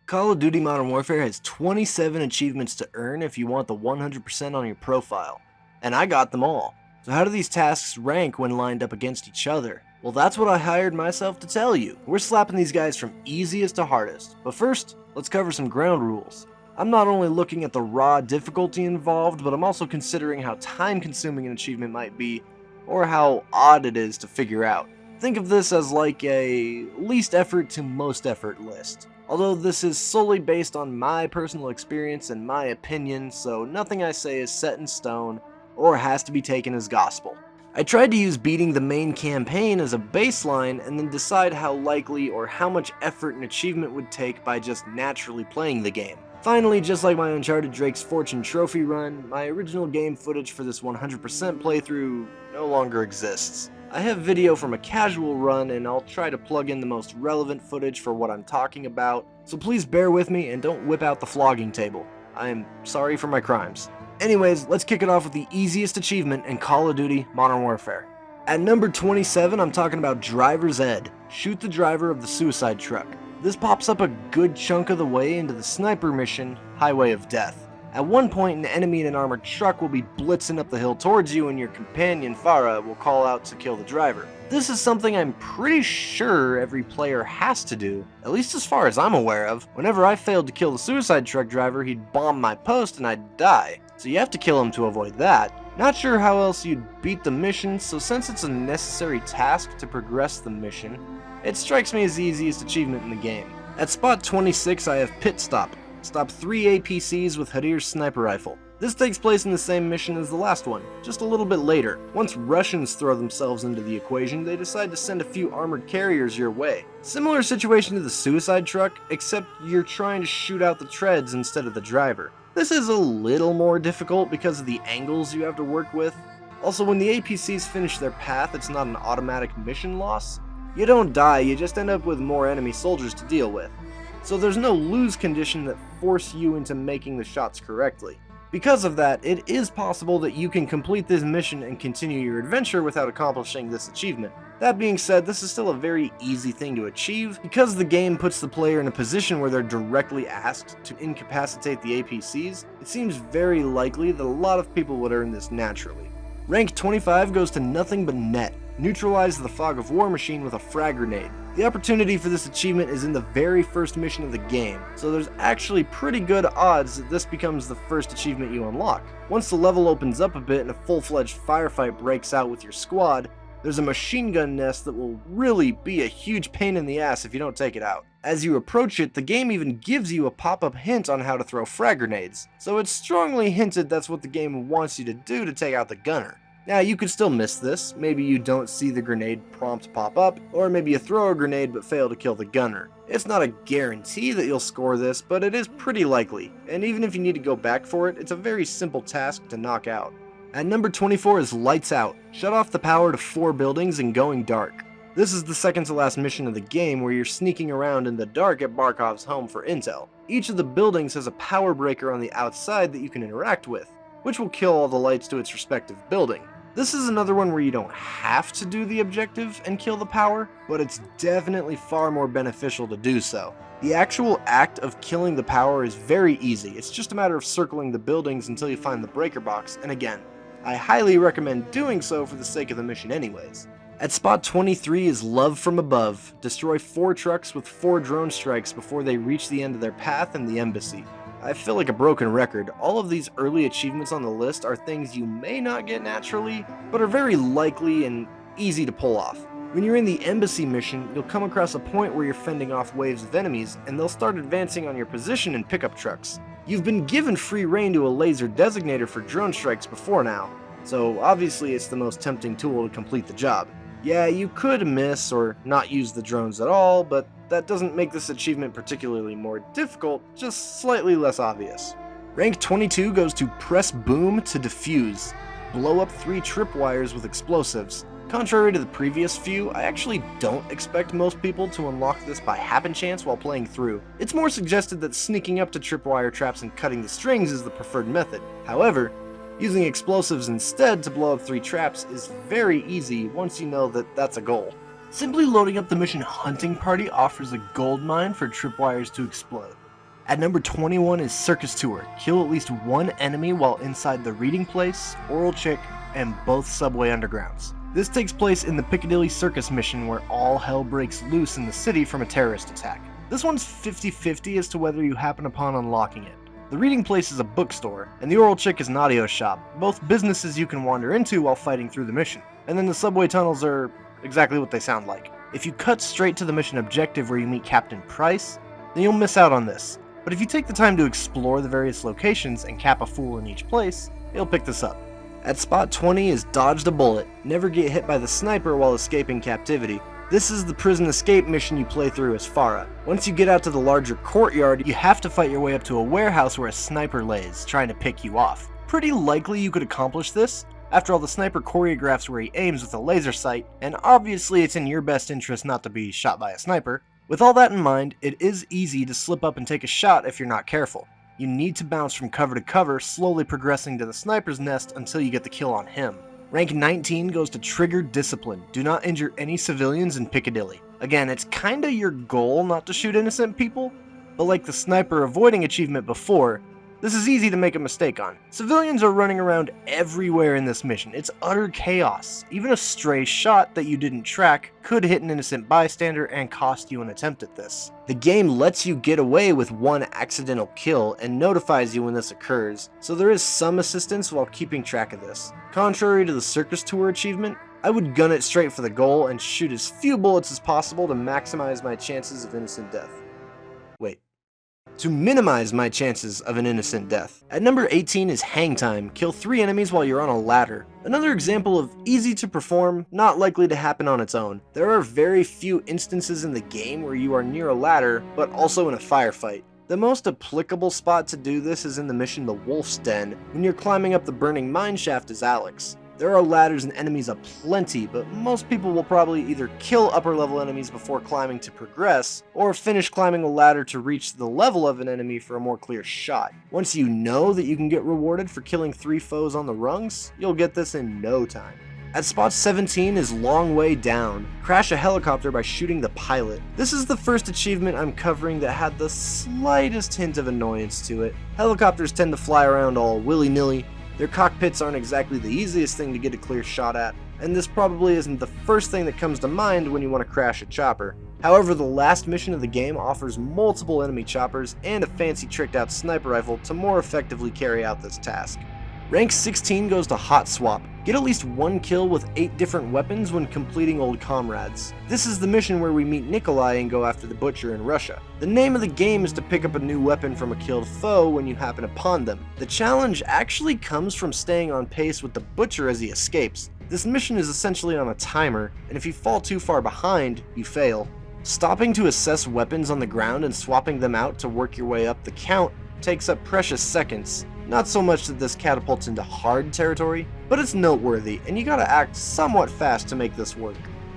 Call of Duty Modern Warfare has 27 achievements to earn if you want the 100% on your profile, and I got them all. So how do these tasks rank when lined up against each other? Well, that's what I hired myself to tell you. We're slapping these guys from easiest to hardest, but first, let's cover some ground rules. I'm not only looking at the raw difficulty involved, but I'm also considering how time-consuming an achievement might be, or how odd it is to figure out. Think of this as like a least effort to most effort list. Although this is solely based on my personal experience and my opinion, so nothing I say is set in stone or has to be taken as gospel. I tried to use beating the main campaign as a baseline and then decide how likely or how much effort an achievement would take by just naturally playing the game. Finally, just like my Uncharted Drake's Fortune trophy run, my original game footage for this 100% playthrough no longer exists. I have video from a casual run and I'll try to plug in the most relevant footage for what I'm talking about, so please bear with me and don't whip out the flogging table. I am sorry for my crimes. Anyways, let's kick it off with the easiest achievement in Call of Duty Modern Warfare. At number 27, I'm talking about Driver's Ed. Shoot the driver of the suicide truck. This pops up a good chunk of the way into the sniper mission, Highway of Death. At one point, an enemy in an armored truck will be blitzing up the hill towards you and your companion, Farah, will call out to kill the driver. This is something I'm pretty sure every player has to do, at least as far as I'm aware of. Whenever I failed to kill the suicide truck driver, he'd bomb my post and I'd die. So you have to kill him to avoid that. Not sure how else you'd beat the mission, so since it's a necessary task to progress the mission, it strikes me as the easiest achievement in the game. At spot 26, I have Pit Stop. Stop 3 APCs with Hadir's sniper rifle. This takes place in the same mission as the last one, just a little bit later. Once Russians throw themselves into the equation, they decide to send a few armored carriers your way. Similar situation to the suicide truck, except you're trying to shoot out the treads instead of the driver. This is a little more difficult because of the angles you have to work with. Also, when the APCs finish their path, it's not an automatic mission loss. You don't die, you just end up with more enemy soldiers to deal with. So there's no lose condition that force you into making the shots correctly. Because of that, it is possible that you can complete this mission and continue your adventure without accomplishing this achievement. That being said, this is still a very easy thing to achieve, because the game puts the player in a position where they're directly asked to incapacitate the APCs. It seems very likely that a lot of people would earn this naturally. Rank 25 goes to nothing but net. Neutralize the Fog of War machine with a frag grenade. The opportunity for this achievement is in the very first mission of the game, so there's actually pretty good odds that this becomes the first achievement you unlock. Once the level opens up a bit and a full-fledged firefight breaks out with your squad, there's a machine gun nest that will really be a huge pain in the ass if you don't take it out. As you approach it, the game even gives you a pop-up hint on how to throw frag grenades, so it's strongly hinted that's what the game wants you to do to take out the gunner. Now, you could still miss this. Maybe you don't see the grenade prompt pop up, or maybe you throw a grenade but fail to kill the gunner. It's not a guarantee that you'll score this, but it is pretty likely, and even if you need to go back for it, it's a very simple task to knock out. At number 24 is Lights Out. Shut off the power to 4 buildings and going dark. This is the second to last mission of the game where you're sneaking around in the dark at Barkov's home for intel. Each of the buildings has a power breaker on the outside that you can interact with, which will kill all the lights to its respective building. This is another one where you don't have to do the objective and kill the power, but it's definitely far more beneficial to do so. The actual act of killing the power is very easy. It's just a matter of circling the buildings until you find the breaker box, and again, I highly recommend doing so for the sake of the mission anyways. At spot 23 is Love from Above. Destroy 4 trucks with 4 drone strikes before they reach the end of their path in the embassy. I feel like a broken record. All of these early achievements on the list are things you may not get naturally, but are very likely and easy to pull off. When you're in the embassy mission, you'll come across a point where you're fending off waves of enemies, and they'll start advancing on your position in pickup trucks. You've been given free rein to a laser designator for drone strikes before now, so obviously it's the most tempting tool to complete the job. Yeah, you could miss or not use the drones at all, but that doesn't make this achievement particularly more difficult, just slightly less obvious. Rank 22 goes to Press Boom to Defuse. Blow up 3 tripwires with explosives. Contrary to the previous few, I actually don't expect most people to unlock this by happen chance while playing through. It's more suggested that sneaking up to tripwire traps and cutting the strings is the preferred method. However, using explosives instead to blow up 3 traps is very easy once you know that that's a goal. Simply loading up the mission Hunting Party offers a gold mine for tripwires to explode. At number 21 is Circus Tour. Kill at least one enemy while inside the Reading Place, Oral Chick, and both subway undergrounds. This takes place in the Piccadilly Circus mission where all hell breaks loose in the city from a terrorist attack. This one's 50-50 as to whether you happen upon unlocking it. The Reading Place is a bookstore, and the Oral Chick is an audio shop, both businesses you can wander into while fighting through the mission. And then the subway tunnels are exactly what they sound like. If you cut straight to the mission objective where you meet Captain Price, then you'll miss out on this. But if you take the time to explore the various locations and cap a fool in each place, you'll pick this up. At spot 20 is Dodge the Bullet. Never get hit by the sniper while escaping captivity. This is the prison escape mission you play through as Farah. Once you get out to the larger courtyard, you have to fight your way up to a warehouse where a sniper lays, trying to pick you off. Pretty likely you could accomplish this. After all, the sniper choreographs where he aims with a laser sight, and obviously it's in your best interest not to be shot by a sniper. With all that in mind, it is easy to slip up and take a shot if you're not careful. You need to bounce from cover to cover, slowly progressing to the sniper's nest until you get the kill on him. Rank 19 goes to Trigger Discipline. Do not injure any civilians in Piccadilly. Again, it's kinda your goal not to shoot innocent people, but like the sniper avoiding achievement before, this is easy to make a mistake on. Civilians are running around everywhere in this mission. It's utter chaos. Even a stray shot that you didn't track could hit an innocent bystander and cost you an attempt at this. The game lets you get away with one accidental kill and notifies you when this occurs, so there is some assistance while keeping track of this. Contrary to the Circus Tour achievement, I would gun it straight for the goal and shoot as few bullets as possible to maximize my chances of innocent death. To minimize my chances of an innocent death. At number 18 is Hangtime. Kill 3 enemies while you're on a ladder. Another example of easy to perform, not likely to happen on its own. There are very few instances in the game where you are near a ladder, but also in a firefight. The most applicable spot to do this is in the mission The Wolf's Den, when you're climbing up the burning mineshaft as Alex. There are ladders and enemies aplenty, but most people will probably either kill upper level enemies before climbing to progress, or finish climbing a ladder to reach the level of an enemy for a more clear shot. Once you know that you can get rewarded for killing 3 foes on the rungs, you'll get this in no time. At spot 17 is Long Way Down. Crash a helicopter by shooting the pilot. This is the first achievement I'm covering that had the slightest hint of annoyance to it. Helicopters tend to fly around all willy-nilly. Their cockpits aren't exactly the easiest thing to get a clear shot at, and this probably isn't the first thing that comes to mind when you want to crash a chopper. However, the last mission of the game offers multiple enemy choppers and a fancy tricked out sniper rifle to more effectively carry out this task. Rank 16 goes to Hot Swap. Get at least 1 kill with 8 different weapons when completing Old Comrades. This is the mission where we meet Nikolai and go after the Butcher in Russia. The name of the game is to pick up a new weapon from a killed foe when you happen upon them. The challenge actually comes from staying on pace with the Butcher as he escapes. This mission is essentially on a timer, and if you fall too far behind, you fail. Stopping to assess weapons on the ground and swapping them out to work your way up the count takes up precious seconds. Not so much that this catapults into hard territory, but it's noteworthy, and you gotta act somewhat fast to make this work.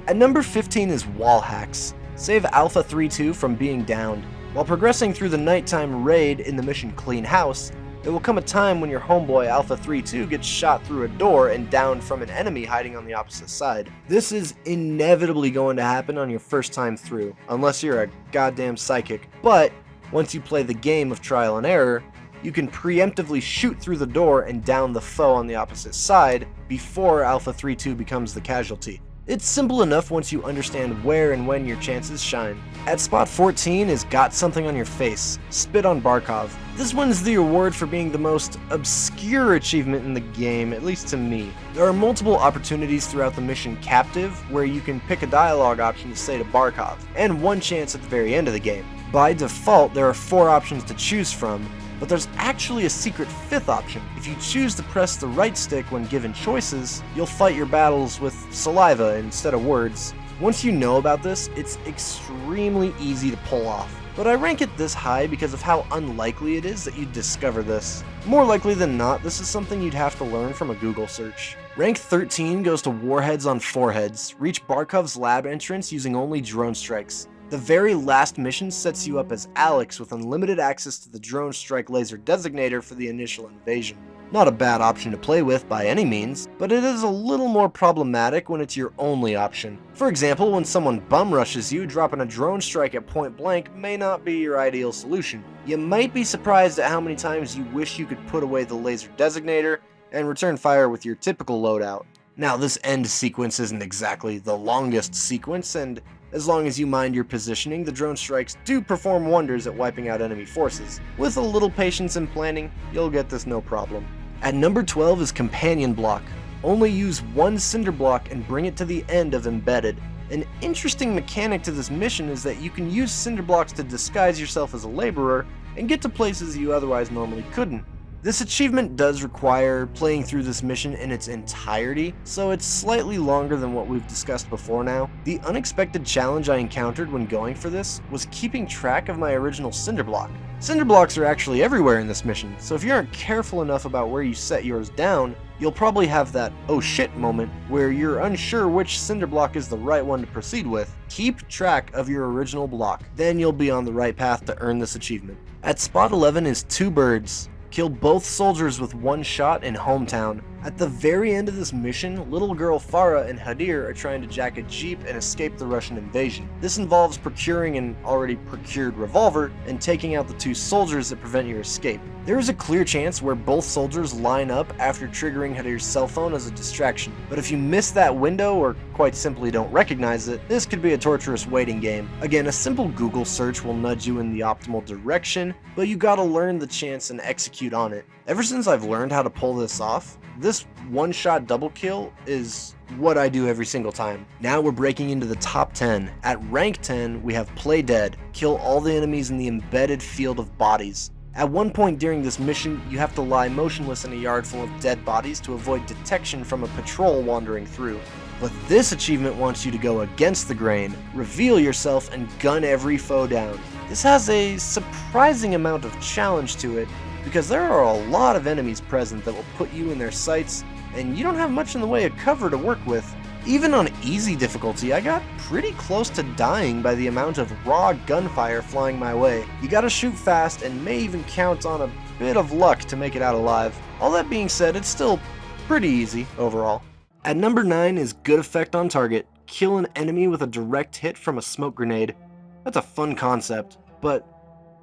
At number 15 is Wall Hacks. Save Alpha 3-2 from being downed. While progressing through the nighttime raid in the mission Clean House, there will come a time when your homeboy Alpha 3-2 gets shot through a door and downed from an enemy hiding on the opposite side. This is inevitably going to happen on your first time through, unless you're a goddamn psychic, but once you play the game of trial and error, you can preemptively shoot through the door and down the foe on the opposite side before Alpha 3-2 becomes the casualty. It's simple enough once you understand where and when your chances shine. At spot 14 is Got Something on Your Face. Spit on Barkov. This one's the award for being the most obscure achievement in the game, at least to me. There are multiple opportunities throughout the mission Captive where you can pick a dialogue option to say to Barkov, and 1 chance at the very end of the game. By default, there are 4 options to choose from, but there's actually a secret 5th option. If you choose to press the right stick when given choices, you'll fight your battles with saliva instead of words. Once you know about this, it's extremely easy to pull off. But I rank it this high because of how unlikely it is that you'd discover this. More likely than not, this is something you'd have to learn from a Google search. Rank 13 goes to Warheads on Foreheads. Reach Barkov's lab entrance using only drone strikes. The very last mission sets you up as Alex with unlimited access to the drone strike laser designator for the initial invasion. Not a bad option to play with by any means, but it is a little more problematic when it's your only option. For example, when someone bum rushes you, dropping a drone strike at point blank may not be your ideal solution. You might be surprised at how many times you wish you could put away the laser designator and return fire with your typical loadout. Now, this end sequence isn't exactly the longest sequence, and as long as you mind your positioning, the drone strikes do perform wonders at wiping out enemy forces. With a little patience and planning, you'll get this no problem. At number 12 is Companion Block. Only use one cinder block and bring it to the end of Embedded. An interesting mechanic to this mission is that you can use cinder blocks to disguise yourself as a laborer and get to places you otherwise normally couldn't. This achievement does require playing through this mission in its entirety, so it's slightly longer than what we've discussed before now. The unexpected challenge I encountered when going for this was keeping track of my original cinder block. Cinder blocks are actually everywhere in this mission, so if you aren't careful enough about where you set yours down, you'll probably have that oh shit moment where you're unsure which cinder block is the right one to proceed with. Keep track of your original block, then you'll be on the right path to earn this achievement. At spot 11 is Two Birds. Kill both soldiers with one shot in Hometown. At the very end of this mission, little girl Farah and Hadir are trying to jack a jeep and escape the Russian invasion. This involves procuring an already procured revolver and taking out the two soldiers that prevent your escape. There is a clear chance where both soldiers line up after triggering Hadir's cell phone as a distraction, but if you miss that window or quite simply don't recognize it, this could be a torturous waiting game. Again, a simple Google search will nudge you in the optimal direction, but you gotta learn the chance and execute on it. Ever since I've learned how to pull this off, this one-shot double kill is what I do every single time. Now we're breaking into the top 10. At rank 10, we have Play Dead. Kill all the enemies in the embedded field of bodies. At one point during this mission, you have to lie motionless in a yard full of dead bodies to avoid detection from a patrol wandering through. But this achievement wants you to go against the grain, reveal yourself, and gun every foe down. This has a surprising amount of challenge to it, because there are a lot of enemies present that will put you in their sights, and you don't have much in the way of cover to work with. Even on easy difficulty, I got pretty close to dying by the amount of raw gunfire flying my way. You gotta shoot fast and may even count on a bit of luck to make it out alive. All that being said, it's still pretty easy overall. At number 9 is Good Effect on Target. Kill an enemy with a direct hit from a smoke grenade. That's a fun concept, but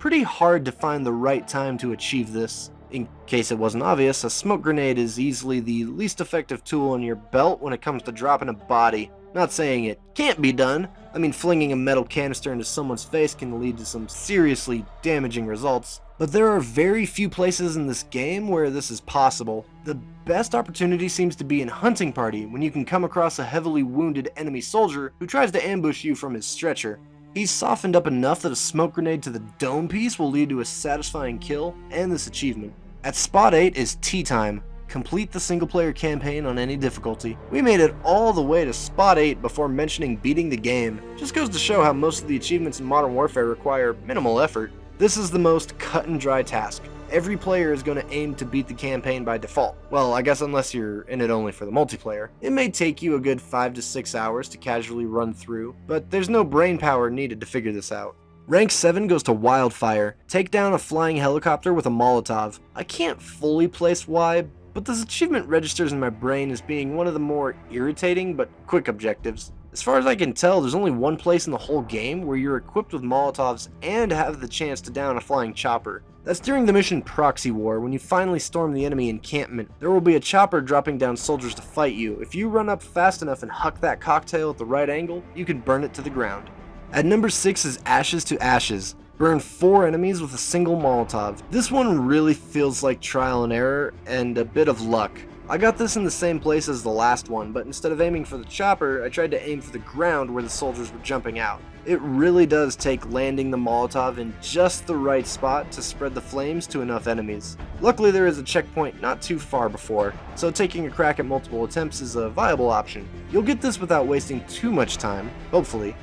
pretty hard to find the right time to achieve this. In case it wasn't obvious, a smoke grenade is easily the least effective tool in your belt when it comes to dropping a body. Not saying it can't be done. I mean, flinging a metal canister into someone's face can lead to some seriously damaging results. But there are very few places in this game where this is possible. The best opportunity seems to be in Hunting Party, when you can come across a heavily wounded enemy soldier who tries to ambush you from his stretcher. He's softened up enough that a smoke grenade to the dome piece will lead to a satisfying kill and this achievement. At spot 8 is Tea Time. Complete the single player campaign on any difficulty. We made it all the way to spot 8 before mentioning beating the game. Just goes to show how most of the achievements in Modern Warfare require minimal effort. This is the most cut and dry task. Every player is going to aim to beat the campaign by default. Well, I guess unless you're in it only for the multiplayer. It may take you a good 5 to 6 hours to casually run through, but there's no brain power needed to figure this out. Rank 7 goes to Wildfire. Take down a flying helicopter with a Molotov. I can't fully place why, but this achievement registers in my brain as being one of the more irritating but quick objectives. As far as I can tell, there's only one place in the whole game where you're equipped with Molotovs and have the chance to down a flying chopper. That's during the mission Proxy War, when you finally storm the enemy encampment. There will be a chopper dropping down soldiers to fight you. If you run up fast enough and huck that cocktail at the right angle, you can burn it to the ground. At number 6 is Ashes to Ashes. Burn 4 enemies with a single Molotov. This one really feels like trial and error and a bit of luck. I got this in the same place as the last one, but instead of aiming for the chopper, I tried to aim for the ground where the soldiers were jumping out. It really does take landing the Molotov in just the right spot to spread the flames to enough enemies. Luckily there is a checkpoint not too far before, so taking a crack at multiple attempts is a viable option. You'll get this without wasting too much time, hopefully,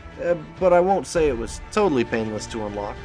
but I won't say it was totally painless to unlock.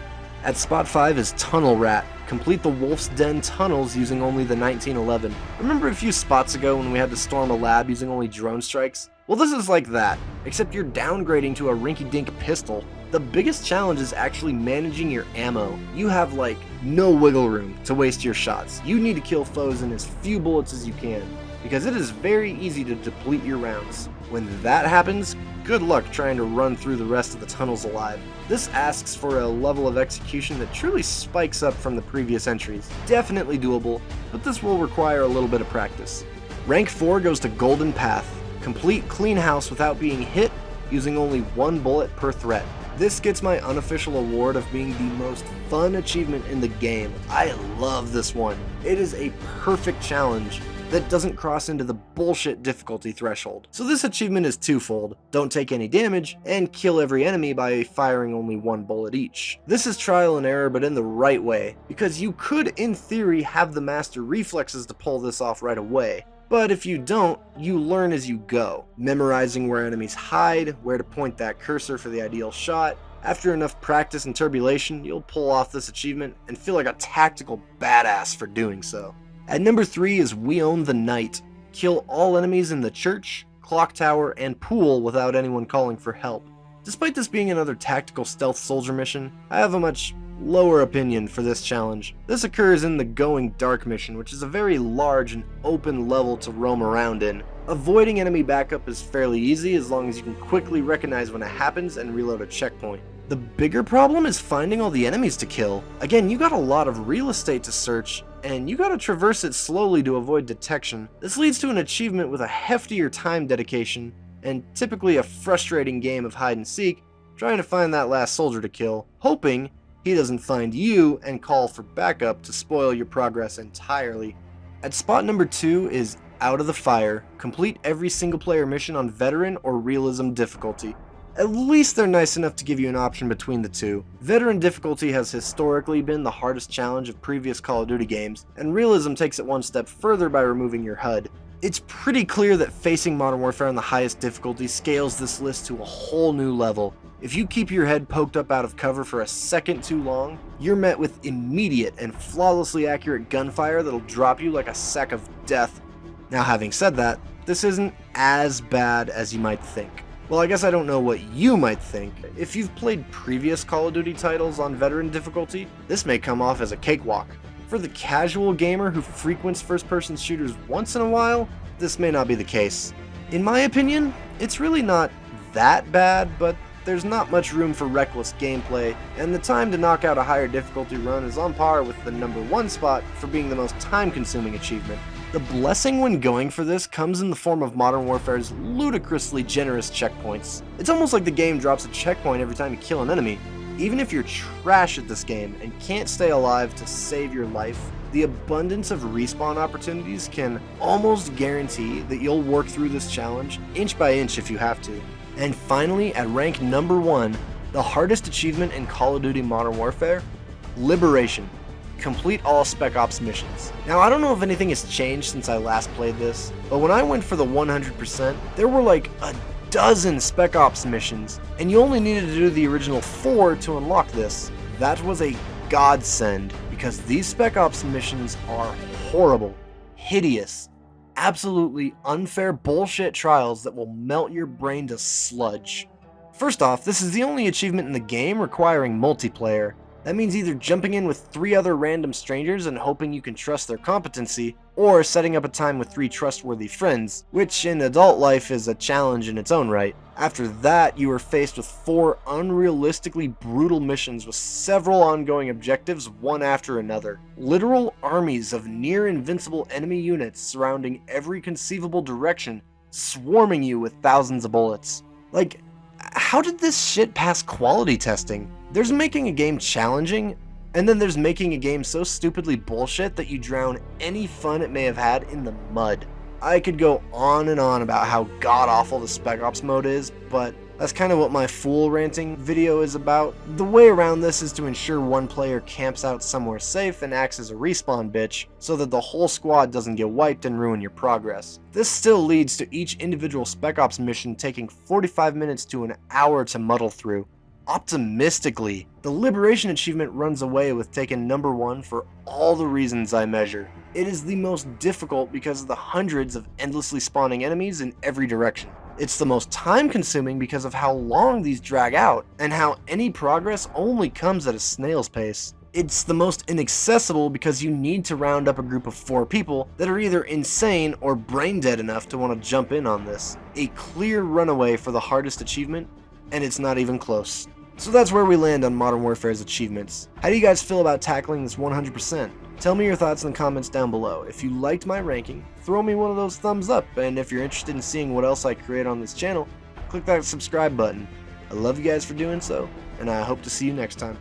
At spot 5 is Tunnel Rat. Complete the Wolf's Den tunnels using only the 1911. Remember a few spots ago when we had to storm a lab using only drone strikes? Well, this is like that, except you're downgrading to a rinky-dink pistol. The biggest challenge is actually managing your ammo. You have like no wiggle room to waste your shots. You need to kill foes in as few bullets as you can, because it is very easy to deplete your rounds. When that happens, good luck trying to run through the rest of the tunnels alive. This asks for a level of execution that truly spikes up from the previous entries. Definitely doable, but this will require a little bit of practice. Rank 4 goes to Golden Path. Complete clean house without being hit, using only one bullet per threat. This gets my unofficial award of being the most fun achievement in the game. I love this one. It is a perfect challenge that doesn't cross into the bullshit difficulty threshold. So this achievement is twofold: don't take any damage, and kill every enemy by firing only one bullet each. This is trial and error, but in the right way, because you could in theory have the master reflexes to pull this off right away. But if you don't, you learn as you go, memorizing where enemies hide, where to point that cursor for the ideal shot. After enough practice and turbulation, you'll pull off this achievement and feel like a tactical badass for doing so. At number 3 is We Own the Night. Kill all enemies in the church, clock tower, and pool without anyone calling for help. Despite this being another tactical stealth soldier mission, I have a much lower opinion for this challenge. This occurs in the Going Dark mission, which is a very large and open level to roam around in. Avoiding enemy backup is fairly easy as long as you can quickly recognize when it happens and reload a checkpoint. The bigger problem is finding all the enemies to kill. Again, you got a lot of real estate to search, and you gotta traverse it slowly to avoid detection. This leads to an achievement with a heftier time dedication, and typically a frustrating game of hide and seek, trying to find that last soldier to kill, hoping he doesn't find you and call for backup to spoil your progress entirely. At spot number 2 is Out of the Fire. Complete every single player mission on Veteran or Realism difficulty. At least they're nice enough to give you an option between the two. Veteran difficulty has historically been the hardest challenge of previous Call of Duty games, and Realism takes it one step further by removing your HUD. It's pretty clear that facing Modern Warfare on the highest difficulty scales this list to a whole new level. If you keep your head poked up out of cover for a second too long, you're met with immediate and flawlessly accurate gunfire that'll drop you like a sack of death. Now, having said that, this isn't as bad as you might think. Well, I guess I don't know what you might think. If you've played previous Call of Duty titles on Veteran difficulty, this may come off as a cakewalk. For the casual gamer who frequents first-person shooters once in a while, this may not be the case. In my opinion, it's really not that bad, but there's not much room for reckless gameplay, and the time to knock out a higher difficulty run is on par with the number 1 spot for being the most time-consuming achievement. The blessing when going for this comes in the form of Modern Warfare's ludicrously generous checkpoints. It's almost like the game drops a checkpoint every time you kill an enemy. Even if you're trash at this game and can't stay alive to save your life, the abundance of respawn opportunities can almost guarantee that you'll work through this challenge inch by inch if you have to. And finally, at rank number 1, the hardest achievement in Call of Duty Modern Warfare, Liberation. Complete all Spec Ops missions. Now, I don't know if anything has changed since I last played this, but when I went for the 100%, there were like a dozen Spec Ops missions, and you only needed to do the original 4 to unlock this. That was a godsend, because these Spec Ops missions are horrible, hideous, absolutely unfair bullshit trials that will melt your brain to sludge. First off, this is the only achievement in the game requiring multiplayer. That means either jumping in with 3 other random strangers and hoping you can trust their competency, or setting up a time with 3 trustworthy friends, which in adult life is a challenge in its own right. After that, you are faced with 4 unrealistically brutal missions with several ongoing objectives one after another. Literal armies of near invincible enemy units surrounding every conceivable direction, swarming you with thousands of bullets. Like, how did this shit pass quality testing? There's making a game challenging, and then there's making a game so stupidly bullshit that you drown any fun it may have had in the mud. I could go on and on about how god-awful the Spec Ops mode is, but that's kind of what my fool ranting video is about. The way around this is to ensure one player camps out somewhere safe and acts as a respawn bitch, so that the whole squad doesn't get wiped and ruin your progress. This still leads to each individual Spec Ops mission taking 45 minutes to an hour to muddle through. Optimistically, the Liberation achievement runs away with taking number 1 for all the reasons I measure. It is the most difficult because of the hundreds of endlessly spawning enemies in every direction. It's the most time consuming because of how long these drag out, and how any progress only comes at a snail's pace. It's the most inaccessible because you need to round up a group of 4 people that are either insane or brain dead enough to want to jump in on this. A clear runaway for the hardest achievement, and it's not even close. So that's where we land on Modern Warfare's achievements. How do you guys feel about tackling this 100%? Tell me your thoughts in the comments down below. If you liked my ranking, throw me one of those thumbs up, and if you're interested in seeing what else I create on this channel, click that subscribe button. I love you guys for doing so, and I hope to see you next time.